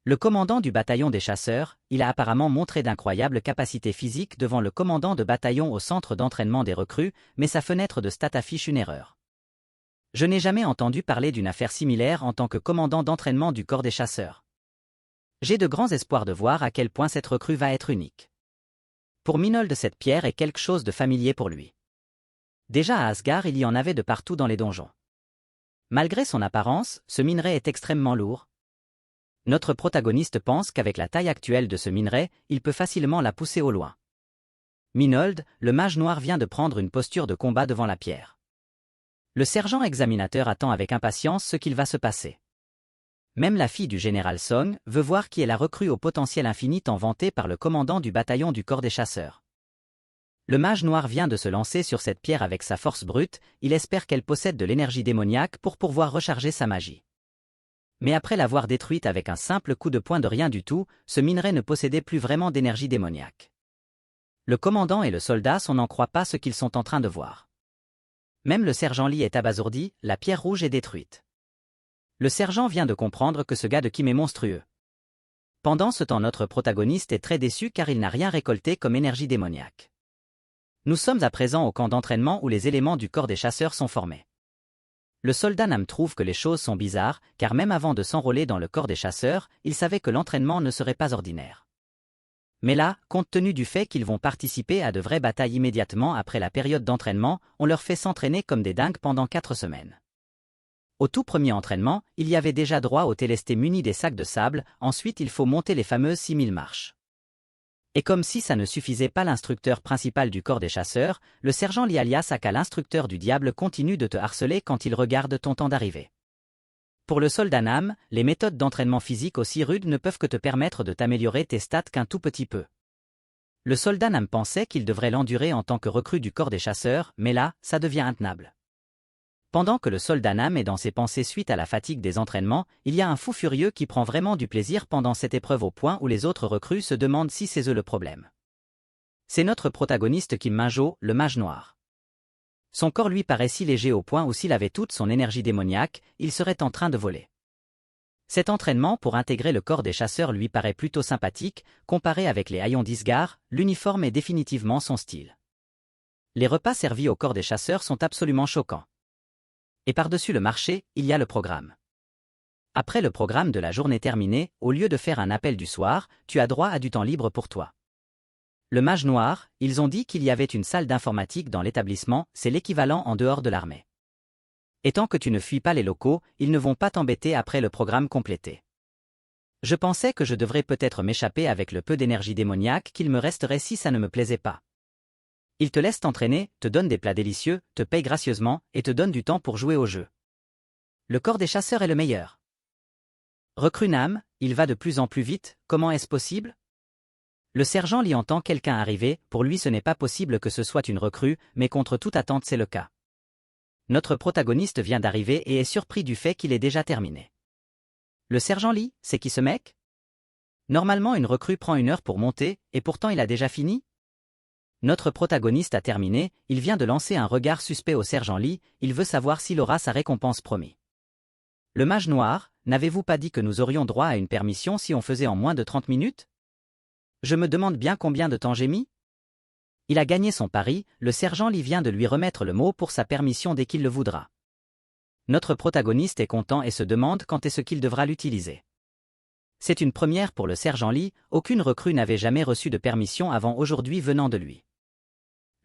Le commandant du bataillon des chasseurs, il a apparemment montré d'incroyables capacités physiques devant le commandant de bataillon au centre d'entraînement des recrues, mais sa fenêtre de stats affiche une erreur. Je n'ai jamais entendu parler d'une affaire similaire en tant que commandant d'entraînement du corps des chasseurs. J'ai de grands espoirs de voir à quel point cette recrue va être unique. Pour Minold, cette pierre est quelque chose de familier pour lui. Déjà à Asgard, il y en avait de partout dans les donjons. Malgré son apparence, ce minerai est extrêmement lourd. Notre protagoniste pense qu'avec la taille actuelle de ce minerai, il peut facilement la pousser au loin. Minold, le mage noir, vient de prendre une posture de combat devant la pierre. Le sergent examinateur attend avec impatience ce qu'il va se passer. Même la fille du général Song veut voir qui est la recrue au potentiel infini tant vantée par le commandant du bataillon du corps des chasseurs. Le mage noir vient de se lancer sur cette pierre avec sa force brute, il espère qu'elle possède de l'énergie démoniaque pour pouvoir recharger sa magie. Mais après l'avoir détruite avec un simple coup de poing de rien du tout, ce minerai ne possédait plus vraiment d'énergie démoniaque. Le commandant et le soldat n'en croient pas ce qu'ils sont en train de voir. Même le sergent Lee est abasourdi, la pierre rouge est détruite. Le sergent vient de comprendre que ce gars de Kim est monstrueux. Pendant ce temps, notre protagoniste est très déçu car il n'a rien récolté comme énergie démoniaque. Nous sommes à présent au camp d'entraînement où les éléments du corps des chasseurs sont formés. Le soldat Nam trouve que les choses sont bizarres, car même avant de s'enrôler dans le corps des chasseurs, il savait que l'entraînement ne serait pas ordinaire. Mais là, compte tenu du fait qu'ils vont participer à de vraies batailles immédiatement après la période d'entraînement, on leur fait s'entraîner comme des dingues pendant 4 semaines. Au tout premier entraînement, il y avait déjà droit au télesté muni des sacs de sable, ensuite il faut monter les fameuses 6000 marches. Et comme si ça ne suffisait pas, l'instructeur principal du corps des chasseurs, le sergent Lee alias Aka, l'instructeur du diable, continue de te harceler quand il regarde ton temps d'arrivée. Pour le soldat Nam, les méthodes d'entraînement physique aussi rudes ne peuvent que te permettre de t'améliorer tes stats qu'un tout petit peu. Le soldat Nam pensait qu'il devrait l'endurer en tant que recrue du corps des chasseurs, mais là, ça devient intenable. Pendant que le soldat Nam est dans ses pensées suite à la fatigue des entraînements, il y a un fou furieux qui prend vraiment du plaisir pendant cette épreuve au point où les autres recrues se demandent si c'est eux le problème. C'est notre protagoniste Kim Minjo, le mage noir. Son corps lui paraît si léger au point où s'il avait toute son énergie démoniaque, il serait en train de voler. Cet entraînement pour intégrer le corps des chasseurs lui paraît plutôt sympathique, comparé avec les haillons d'Isgard, l'uniforme est définitivement son style. Les repas servis au corps des chasseurs sont absolument choquants. Et par-dessus le marché, il y a le programme. Après le programme de la journée terminée, au lieu de faire un appel du soir, tu as droit à du temps libre pour toi. Le mage noir, ils ont dit qu'il y avait une salle d'informatique dans l'établissement, c'est l'équivalent en dehors de l'armée. Et tant que tu ne fuis pas les locaux, ils ne vont pas t'embêter après le programme complété. Je pensais que je devrais peut-être m'échapper avec le peu d'énergie démoniaque qu'il me resterait si ça ne me plaisait pas. Ils te laissent t'entraîner, te donnent des plats délicieux, te payent gracieusement et te donnent du temps pour jouer au jeu. Le corps des chasseurs est le meilleur. Recrue Nam, il va de plus en plus vite, comment est-ce possible? Le sergent Lee entend quelqu'un arriver, pour lui ce n'est pas possible que ce soit une recrue, mais contre toute attente c'est le cas. Notre protagoniste vient d'arriver et est surpris du fait qu'il est déjà terminé. Le sergent Lee, c'est qui ce mec? Normalement une recrue prend 1 heure pour monter, et pourtant il a déjà fini? Notre protagoniste a terminé, il vient de lancer un regard suspect au sergent Lee, il veut savoir s'il aura sa récompense promise. Le mage noir, n'avez-vous pas dit que nous aurions droit à une permission si on faisait en moins de 30 minutes? Je me demande bien combien de temps j'ai mis? Il a gagné son pari, le sergent Lee vient de lui remettre le mot pour sa permission dès qu'il le voudra. Notre protagoniste est content et se demande quand est-ce qu'il devra l'utiliser. C'est une première pour le sergent Lee, aucune recrue n'avait jamais reçu de permission avant aujourd'hui venant de lui.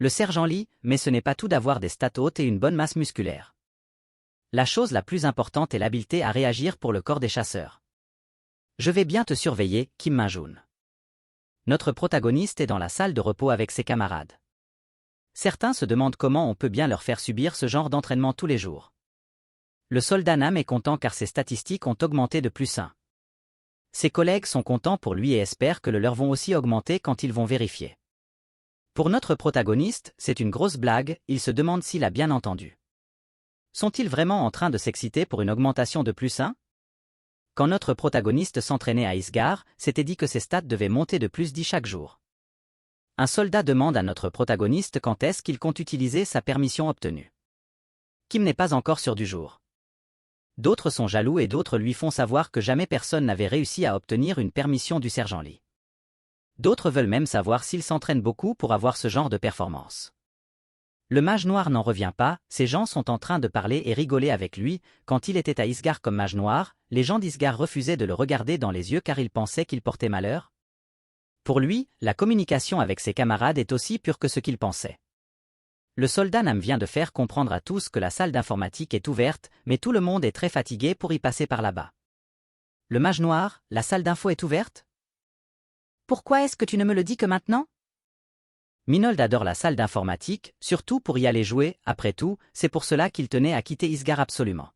Le sergent Lee, mais ce n'est pas tout d'avoir des stats hautes et une bonne masse musculaire. La chose la plus importante est l'habileté à réagir pour le corps des chasseurs. Je vais bien te surveiller, Kim Minjoon. Notre protagoniste est dans la salle de repos avec ses camarades. Certains se demandent comment on peut bien leur faire subir ce genre d'entraînement tous les jours. Le soldat Nam est content car ses statistiques ont augmenté de +1. Ses collègues sont contents pour lui et espèrent que le leur vont aussi augmenter quand ils vont vérifier. Pour notre protagoniste, c'est une grosse blague, il se demande s'il a bien entendu. Sont-ils vraiment en train de s'exciter pour une augmentation de +1? Quand notre protagoniste s'entraînait à Isgard, c'était dit que ses stats devaient monter de +10 chaque jour. Un soldat demande à notre protagoniste quand est-ce qu'il compte utiliser sa permission obtenue. Kim n'est pas encore sûr du jour. D'autres sont jaloux et d'autres lui font savoir que jamais personne n'avait réussi à obtenir une permission du sergent Lee. D'autres veulent même savoir s'il s'entraîne beaucoup pour avoir ce genre de performance. Le mage noir n'en revient pas, ces gens sont en train de parler et rigoler avec lui. Quand il était à Isgard comme mage noir, les gens d'Isgard refusaient de le regarder dans les yeux car ils pensaient qu'il portait malheur. Pour lui, la communication avec ses camarades est aussi pure que ce qu'il pensait. Le soldat Nam vient de faire comprendre à tous que la salle d'informatique est ouverte, mais tout le monde est très fatigué pour y passer par là-bas. Le mage noir, la salle d'info est ouverte? Pourquoi est-ce que tu ne me le dis que maintenant? Minold adore la salle d'informatique, surtout pour y aller jouer, après tout, c'est pour cela qu'il tenait à quitter Isgard absolument.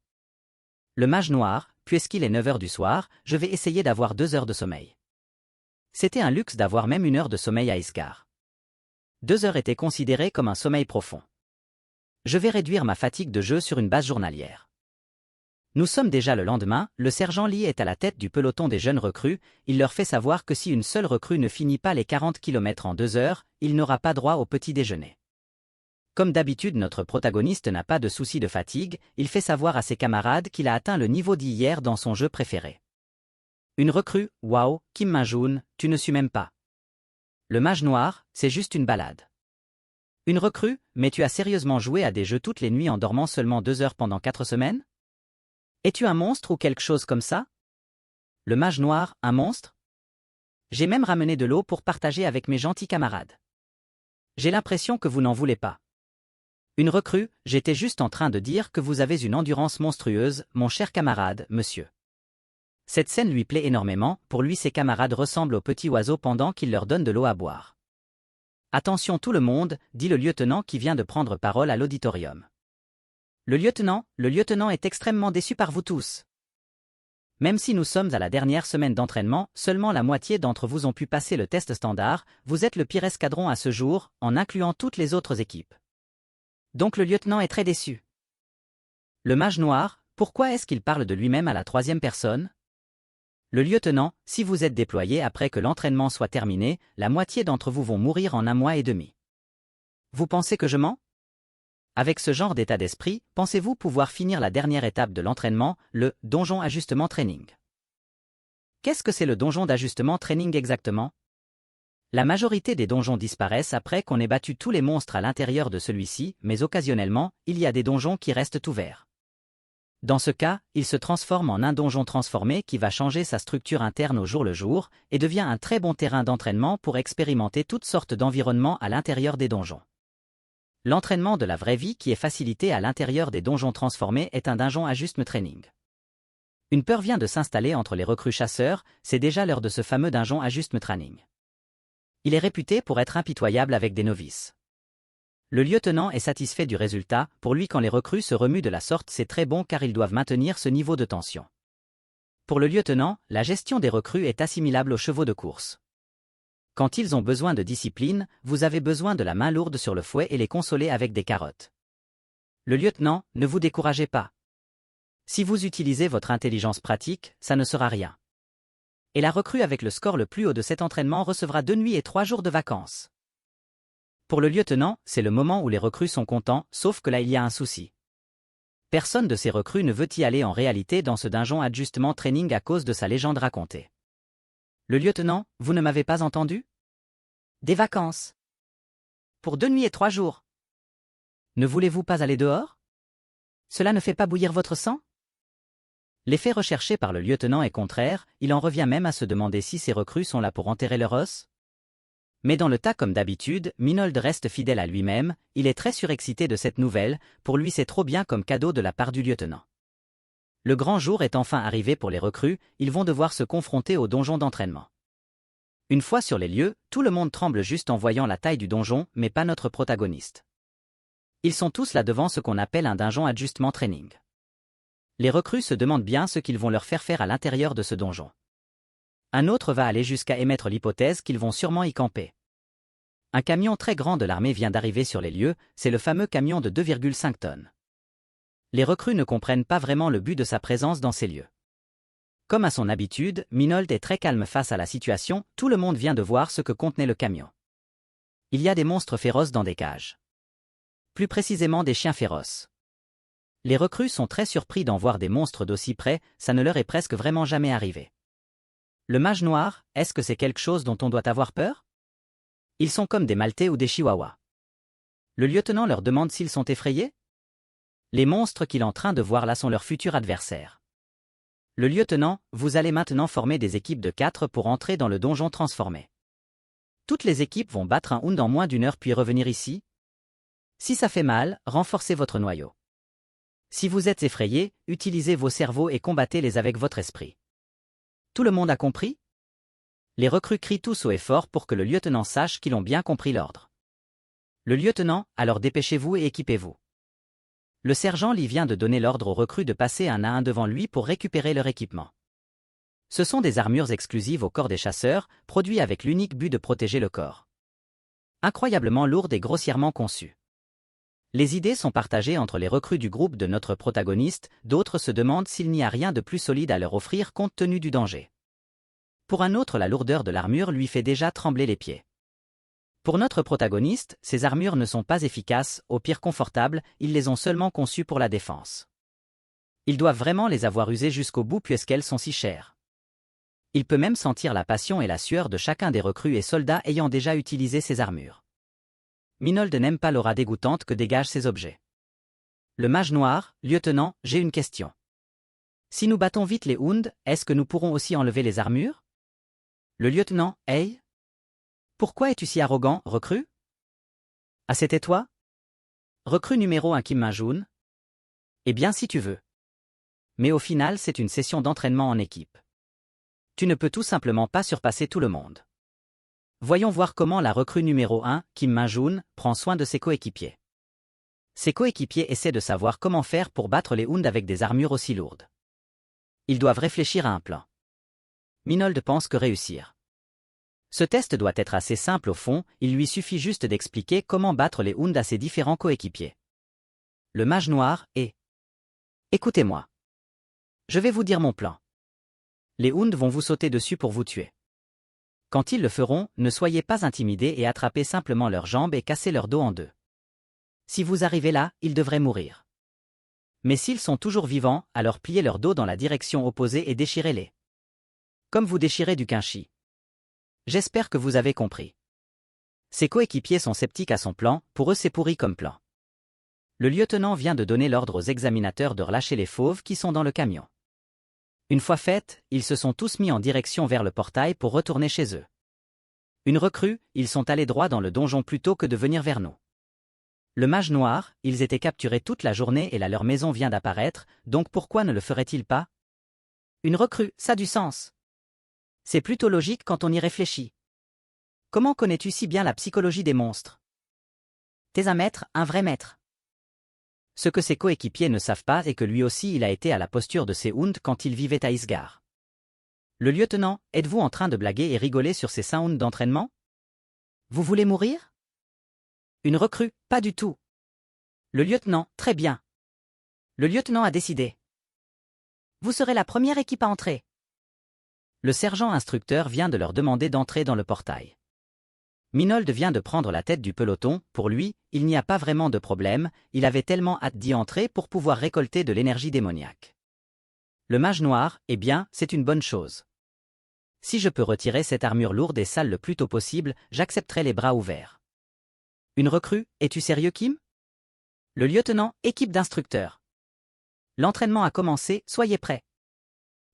Le mage noir, puisqu'il est 9 heures du soir, je vais essayer d'avoir 2 heures de sommeil. C'était un luxe d'avoir même 1 heure de sommeil à Isgard. 2 heures étaient considérées comme un sommeil profond. Je vais réduire ma fatigue de jeu sur une base journalière. Nous sommes déjà le lendemain, le sergent Lee est à la tête du peloton des jeunes recrues, il leur fait savoir que si une seule recrue ne finit pas les 40 km en 2 heures, il n'aura pas droit au petit déjeuner. Comme d'habitude notre protagoniste n'a pas de souci de fatigue, il fait savoir à ses camarades qu'il a atteint le niveau d'hier dans son jeu préféré. Une recrue, waouh, Kim Min-joon, tu ne suis même pas. Le mage noir, c'est juste une balade. Une recrue, mais tu as sérieusement joué à des jeux toutes les nuits en dormant seulement 2 heures pendant 4 semaines? Es-tu un monstre ou quelque chose comme ça? Le mage noir, un monstre? J'ai même ramené de l'eau pour partager avec mes gentils camarades. J'ai l'impression que vous n'en voulez pas. Une recrue, j'étais juste en train de dire que vous avez une endurance monstrueuse, mon cher camarade, monsieur. Cette scène lui plaît énormément, pour lui ses camarades ressemblent aux petits oiseaux pendant qu'il leur donne de l'eau à boire. Attention tout le monde, dit le lieutenant qui vient de prendre parole à l'auditorium. Le lieutenant est extrêmement déçu par vous tous. Même si nous sommes à la dernière semaine d'entraînement, seulement la moitié d'entre vous ont pu passer le test standard, vous êtes le pire escadron à ce jour, en incluant toutes les autres équipes. Donc le lieutenant est très déçu. Le mage noir, pourquoi est-ce qu'il parle de lui-même à la 3e personne? Le lieutenant, si vous êtes déployé après que l'entraînement soit terminé, la moitié d'entre vous vont mourir en 1 mois et demi. Vous pensez que je mens? Avec ce genre d'état d'esprit, pensez-vous pouvoir finir la dernière étape de l'entraînement, le donjon ajustement training? Qu'est-ce que c'est le donjon d'ajustement training exactement? La majorité des donjons disparaissent après qu'on ait battu tous les monstres à l'intérieur de celui-ci, mais occasionnellement, il y a des donjons qui restent ouverts. Dans ce cas, il se transforme en un donjon transformé qui va changer sa structure interne au jour le jour, et devient un très bon terrain d'entraînement pour expérimenter toutes sortes d'environnements à l'intérieur des donjons. L'entraînement de la vraie vie qui est facilité à l'intérieur des donjons transformés est un donjon ajustement training. Une peur vient de s'installer entre les recrues chasseurs, c'est déjà l'heure de ce fameux donjon ajustement training. Il est réputé pour être impitoyable avec des novices. Le lieutenant est satisfait du résultat, pour lui quand les recrues se remuent de la sorte c'est très bon car ils doivent maintenir ce niveau de tension. Pour le lieutenant, la gestion des recrues est assimilable aux chevaux de course. Quand ils ont besoin de discipline, vous avez besoin de la main lourde sur le fouet et les consoler avec des carottes. Le lieutenant, ne vous découragez pas. Si vous utilisez votre intelligence pratique, ça ne sera rien. Et la recrue avec le score le plus haut de cet entraînement recevra 2 nuits et 3 jours de vacances. Pour le lieutenant, c'est le moment où les recrues sont contents, sauf que là il y a un souci. Personne de ces recrues ne veut y aller en réalité dans ce donjon ajustement training à cause de sa légende racontée. Le lieutenant, vous ne m'avez pas entendu? Des vacances. Pour 2 nuits et 3 jours. Ne voulez-vous pas aller dehors? Cela ne fait pas bouillir votre sang? L'effet recherché par le lieutenant est contraire, il en revient même à se demander si ces recrues sont là pour enterrer leur os. Mais dans le tas comme d'habitude, Minold reste fidèle à lui-même, il est très surexcité de cette nouvelle, pour lui c'est trop bien comme cadeau de la part du lieutenant. Le grand jour est enfin arrivé pour les recrues, ils vont devoir se confronter au donjon d'entraînement. Une fois sur les lieux, tout le monde tremble juste en voyant la taille du donjon, mais pas notre protagoniste. Ils sont tous là devant ce qu'on appelle un donjon ajustement training. Les recrues se demandent bien ce qu'ils vont leur faire faire à l'intérieur de ce donjon. Un autre va aller jusqu'à émettre l'hypothèse qu'ils vont sûrement y camper. Un camion très grand de l'armée vient d'arriver sur les lieux, c'est le fameux camion de 2,5 tonnes. Les recrues ne comprennent pas vraiment le but de sa présence dans ces lieux. Comme à son habitude, Minold est très calme face à la situation, tout le monde vient de voir ce que contenait le camion. Il y a des monstres féroces dans des cages. Plus précisément des chiens féroces. Les recrues sont très surpris d'en voir des monstres d'aussi près, ça ne leur est presque vraiment jamais arrivé. Le mage noir, est-ce que c'est quelque chose dont on doit avoir peur? Ils sont comme des maltais ou des chihuahuas. Le lieutenant leur demande s'ils sont effrayés? Les monstres qu'il est en train de voir là sont leurs futurs adversaires. Le lieutenant, vous allez maintenant former des équipes de 4 pour entrer dans le donjon transformé. Toutes les équipes vont battre un Hound en moins d'1 heure puis revenir ici. Si ça fait mal, renforcez votre noyau. Si vous êtes effrayé, utilisez vos cerveaux et combattez-les avec votre esprit. Tout le monde a compris? Les recrues crient tous haut et fort pour que le lieutenant sache qu'ils ont bien compris l'ordre. Le lieutenant, alors dépêchez-vous et équipez-vous. Le sergent Lee vient de donner l'ordre aux recrues de passer un à un devant lui pour récupérer leur équipement. Ce sont des armures exclusives au corps des chasseurs, produites avec l'unique but de protéger le corps. Incroyablement lourdes et grossièrement conçues. Les idées sont partagées entre les recrues du groupe de notre protagoniste, d'autres se demandent s'il n'y a rien de plus solide à leur offrir compte tenu du danger. Pour un autre, la lourdeur de l'armure lui fait déjà trembler les pieds. Pour notre protagoniste, ces armures ne sont pas efficaces, au pire confortables, ils les ont seulement conçues pour la défense. Ils doivent vraiment les avoir usées jusqu'au bout puisqu'elles sont si chères. Il peut même sentir la passion et la sueur de chacun des recrues et soldats ayant déjà utilisé ces armures. Minold n'aime pas l'aura dégoûtante que dégagent ces objets. Le mage noir, lieutenant, j'ai une question. Si nous battons vite les Hounds, est-ce que nous pourrons aussi enlever les armures? Le lieutenant, hey? Pourquoi es-tu si arrogant, recrue? Ah, c'était toi? Recrue numéro 1 Kim Min-joon? Eh bien si tu veux. Mais au final c'est une session d'entraînement en équipe. Tu ne peux tout simplement pas surpasser tout le monde. Voyons voir comment la recrue numéro 1, Kim Min-joon, prend soin de ses coéquipiers. Ses coéquipiers essaient de savoir comment faire pour battre les Hounds avec des armures aussi lourdes. Ils doivent réfléchir à un plan. Minold pense que réussir. Ce test doit être assez simple au fond, il lui suffit juste d'expliquer comment battre les Hounds à ses différents coéquipiers. Le mage noir est... Écoutez-moi. Je vais vous dire mon plan. Les Hounds vont vous sauter dessus pour vous tuer. Quand ils le feront, ne soyez pas intimidés et attrapez simplement leurs jambes et cassez leur dos en deux. Si vous arrivez là, ils devraient mourir. Mais s'ils sont toujours vivants, alors pliez leur dos dans la direction opposée et déchirez-les. Comme vous déchirez du quinchi. J'espère que vous avez compris. Ses coéquipiers sont sceptiques à son plan, pour eux c'est pourri comme plan. Le lieutenant vient de donner l'ordre aux examinateurs de relâcher les fauves qui sont dans le camion. Une fois fait, ils se sont tous mis en direction vers le portail pour retourner chez eux. Une recrue, ils sont allés droit dans le donjon plutôt que de venir vers nous. Le mage noir, ils étaient capturés toute la journée et là leur maison vient d'apparaître, donc pourquoi ne le ferait-il pas? Une recrue, ça a du sens. C'est plutôt logique quand on y réfléchit. Comment connais-tu si bien la psychologie des monstres? T'es un maître, un vrai maître. Ce que ses coéquipiers ne savent pas est que lui aussi il a été à la posture de ses Hounds quand il vivait à Isgard. Le lieutenant, êtes-vous en train de blaguer et rigoler sur ces 5 Hounds d'entraînement? Vous voulez mourir? Une recrue, pas du tout. Le lieutenant, très bien. Le lieutenant a décidé. Vous serez la première équipe à entrer. Le sergent instructeur vient de leur demander d'entrer dans le portail. Minold vient de prendre la tête du peloton, pour lui, il n'y a pas vraiment de problème, il avait tellement hâte d'y entrer pour pouvoir récolter de l'énergie démoniaque. Le mage noir, eh bien, c'est une bonne chose. Si je peux retirer cette armure lourde et sale le plus tôt possible, j'accepterai les bras ouverts. Une recrue, es-tu sérieux Kim? Le lieutenant, équipe d'instructeurs. L'entraînement a commencé, soyez prêts.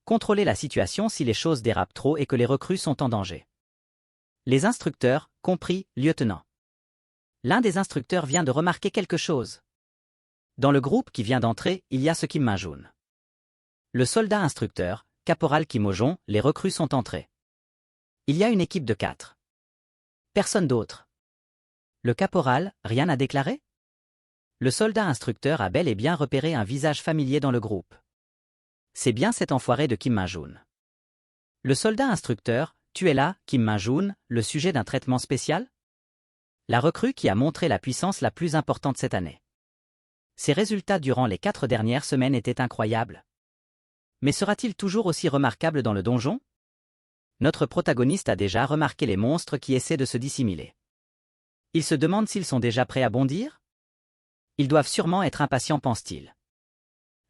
Contrôlez la situation si les choses dérapent trop et que les recrues sont en danger. Les instructeurs, compris, lieutenant. L'un des instructeurs vient de remarquer quelque chose. Dans le groupe qui vient d'entrer, il y a ce Kim Min-joon. Le soldat instructeur, caporal Kim Ho-jong, les recrues sont entrés. Il y a une équipe de 4. Personne d'autre. Le caporal, rien à déclarer? Le soldat instructeur a bel et bien repéré un visage familier dans le groupe. C'est bien cet enfoiré de Kim Min-joon. Le soldat instructeur, tu es là, Kim Min-joon, le sujet d'un traitement spécial? La recrue qui a montré la puissance la plus importante cette année. Ses résultats durant les 4 dernières semaines étaient incroyables. Mais sera-t-il toujours aussi remarquable dans le donjon? Notre protagoniste a déjà remarqué les monstres qui essaient de se dissimuler. Il se demande s'ils sont déjà prêts à bondir? Ils doivent sûrement être impatients, pense-t-il.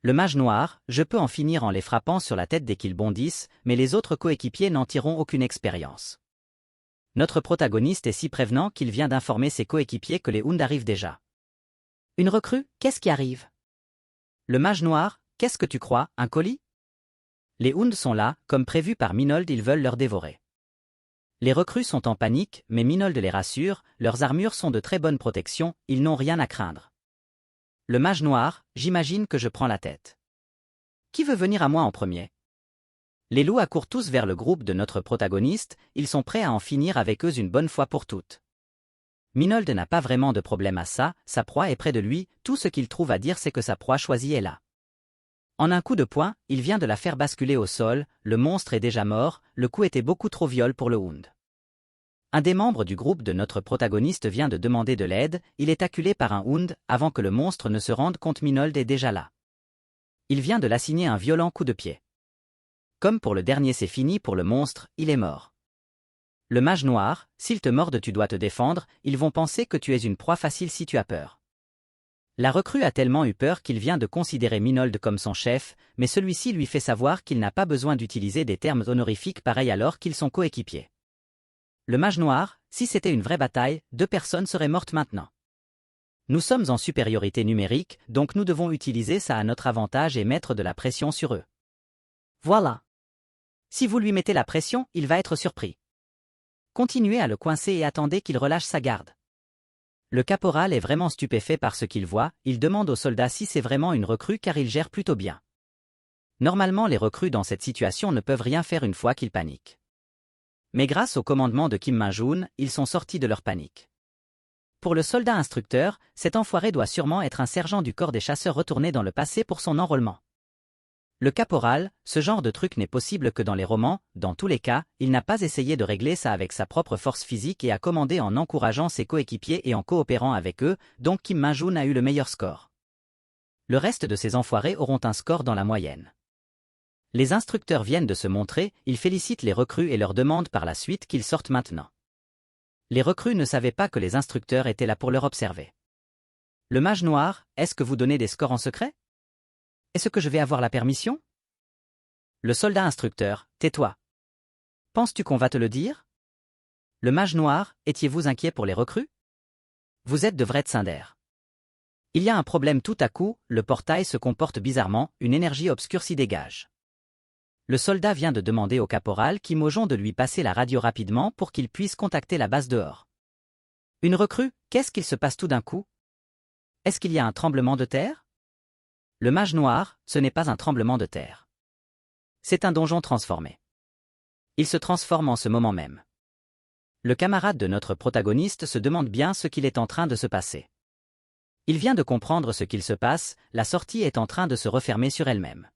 Le mage noir, je peux en finir en les frappant sur la tête dès qu'ils bondissent, mais les autres coéquipiers n'en tireront aucune expérience. Notre protagoniste est si prévenant qu'il vient d'informer ses coéquipiers que les Hounds arrivent déjà. Une recrue, qu'est-ce qui arrive? Le mage noir, qu'est-ce que tu crois, un colis? Les Hounds sont là, comme prévu par Minold, ils veulent leur dévorer. Les recrues sont en panique, mais Minold les rassure, leurs armures sont de très bonne protection, ils n'ont rien à craindre. Le mage noir, j'imagine que je prends la tête. Qui veut venir à moi en premier? Les loups accourent tous vers le groupe de notre protagoniste, ils sont prêts à en finir avec eux une bonne fois pour toutes. Minold n'a pas vraiment de problème à ça, sa proie est près de lui, tout ce qu'il trouve à dire c'est que sa proie choisie est là. En un coup de poing, il vient de la faire basculer au sol, le monstre est déjà mort, le coup était beaucoup trop viol pour le Hound. Un des membres du groupe de notre protagoniste vient de demander de l'aide, il est acculé par un Hound, avant que le monstre ne se rende compte Minold est déjà là. Il vient de l'assigner un violent coup de pied. Comme pour le dernier c'est fini pour le monstre, il est mort. Le mage noir, s'ils te mordent tu dois te défendre, ils vont penser que tu es une proie facile si tu as peur. La recrue a tellement eu peur qu'il vient de considérer Minold comme son chef, mais celui-ci lui fait savoir qu'il n'a pas besoin d'utiliser des termes honorifiques pareils alors qu'ils sont coéquipiers. Le mage noir, si c'était une vraie bataille, 2 personnes seraient mortes maintenant. Nous sommes en supériorité numérique, donc nous devons utiliser ça à notre avantage et mettre de la pression sur eux. Voilà. Si vous lui mettez la pression, il va être surpris. Continuez à le coincer et attendez qu'il relâche sa garde. Le caporal est vraiment stupéfait par ce qu'il voit, il demande aux soldats si c'est vraiment une recrue car il gère plutôt bien. Normalement les recrues dans cette situation ne peuvent rien faire une fois qu'ils paniquent. Mais grâce au commandement de Kim Min-joon, ils sont sortis de leur panique. Pour le soldat instructeur, cet enfoiré doit sûrement être un sergent du corps des chasseurs retourné dans le passé pour son enrôlement. Le caporal, ce genre de truc n'est possible que dans les romans, dans tous les cas, il n'a pas essayé de régler ça avec sa propre force physique et a commandé en encourageant ses coéquipiers et en coopérant avec eux, donc Kim Min-joon a eu le meilleur score. Le reste de ces enfoirés auront un score dans la moyenne. Les instructeurs viennent de se montrer, ils félicitent les recrues et leur demandent par la suite qu'ils sortent maintenant. Les recrues ne savaient pas que les instructeurs étaient là pour leur observer. Le mage noir, est-ce que vous donnez des scores en secret? Est-ce que je vais avoir la permission? Le soldat instructeur, tais-toi. Penses-tu qu'on va te le dire? Le mage noir, étiez-vous inquiet pour les recrues? Vous êtes de vrais tsundere. Il y a un problème tout à coup, le portail se comporte bizarrement, une énergie obscure s'y dégage. Le soldat vient de demander au caporal Kim Min-joon de lui passer la radio rapidement pour qu'il puisse contacter la base dehors. Une recrue, qu'est-ce qu'il se passe tout d'un coup? Est-ce qu'il y a un tremblement de terre? Le mage noir, ce n'est pas un tremblement de terre. C'est un donjon transformé. Il se transforme en ce moment même. Le camarade de notre protagoniste se demande bien ce qu'il est en train de se passer. Il vient de comprendre ce qu'il se passe, la sortie est en train de se refermer sur elle-même.